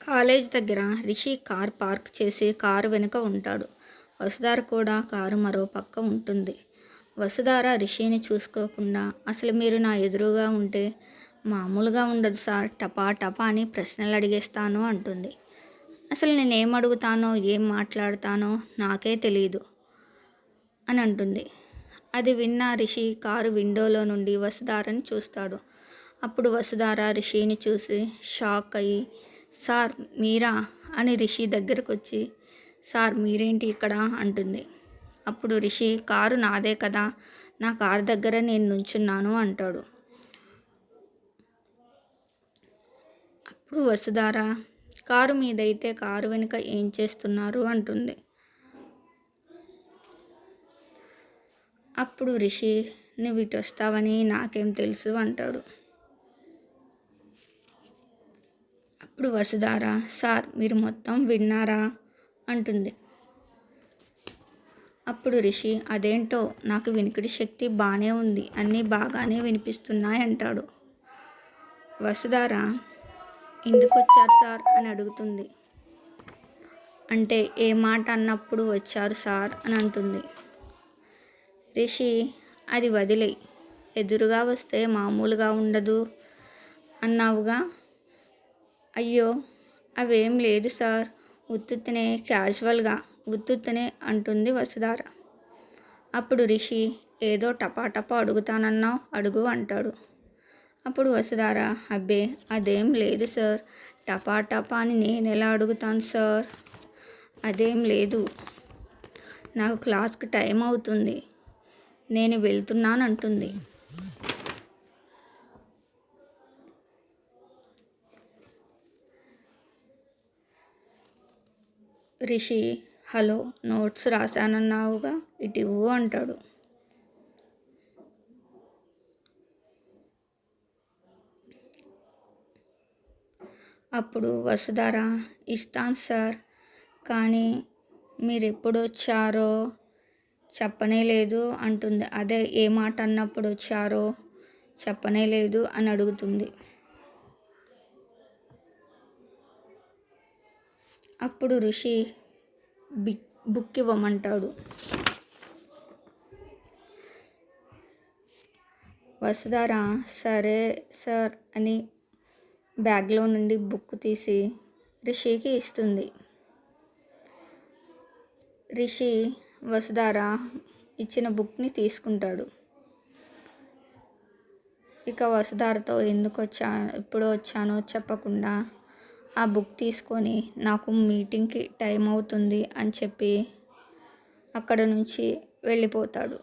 College దగ్గర Rishi car park చేసి car వెనుక ఉంటాడు. వసుధార కూడా కారు మరో పక్క ఉంటుంది. వసుధార రిషిని చూసుకోకుండా, అసలు మీరు నా ఎదురుగా ఉంటే మామూలుగా ఉండదు సార్, టపా టపా అని ప్రశ్నలు అడిగేస్తాను అంటుంది. అసలు నేనేం అడుగుతానో ఏం మాట్లాడతానో నాకే తెలీదు అని అంటుంది. అది విన్న రిషి కారు విండోలో నుండి వసుధారని చూస్తాడు. అప్పుడు వసుధార రిషిని చూసి షాక్ అయ్యి, సార్ మీరా అని రిషి దగ్గరకు వచ్చి, సార్ మీరేంటి ఇక్కడ అంటుంది. అప్పుడు రిషి, కారు నాదే కదా, నా కారు దగ్గర నేను నుంచున్నాను అంటాడు. అప్పుడు వసుధార, కారు మీదైతే కారు వెనుక ఏం చేస్తున్నారు అంటుంది. అప్పుడు రిషి, నువ్వు ఇటు వస్తావని నాకేం తెలుసు అంటాడు. అప్పుడు వసుధార, సార్ మీరు మొత్తం విన్నారా అంటుంది. అప్పుడు రిషి, అదేంటో నాకు వినికిడి శక్తి బాగానే ఉంది, అన్నీ బాగానే వినిపిస్తున్నాయి అంటాడు. వసుధార, ఎందుకు వచ్చారు సార్ అని అడుగుతుంది. అంటే ఏ మాట అన్నప్పుడు వచ్చారు సార్ అని అంటుంది. రిషి, అది వదిలేయ్, ఎదురుగా వస్తే మామూలుగా ఉండదు అన్నావుగా. అయ్యో అవేం లేదు సార్, ఉత్తుత్తినే క్యాజువల్గా ఉత్తుత్తినే అంటుంది వసుధార. అప్పుడు రిషి, ఏదో టపాటపా అడుగుతానన్నావు, అడుగు అంటాడు. అప్పుడు వసుధార, అబ్బే అదేం లేదు సార్, టపాటపా అని నేను ఎలా అడుగుతాను సార్, అదేం లేదు, నాకు క్లాస్కి టైం అవుతుంది, నేను వెళ్తున్నానంటుంది. రిషి, హలో నోట్స్ రాశానన్నావుగా, ఇటు ఇవ్వు అంటాడు. అప్పుడు వసుధార, ఇస్తాను సార్, కానీ మీరెప్పుడు వచ్చారో చెప్పనే లేదు అంటుంది. అదే ఏ మాట అన్నప్పుడు వచ్చారో చెప్పనే లేదు అని అడుగుతుంది. అప్పుడు ఋషి బుక్ ఇవ్వమంటాడు. వసుధార, సరే సార్ అని బ్యాగ్లో నుండి బుక్ తీసి రిషికి ఇస్తుంది. రిషి వసుధార ఇచ్చిన బుక్ని తీసుకుంటాడు. ఇక వసుధారతో ఎప్పుడు వచ్చానో చెప్పకుండా ఆ బుక్ తీసుకొని, నాకు మీటింగ్కి టైం అవుతుంది అని చెప్పి అక్కడ నుంచి వెళ్ళిపోతాడు.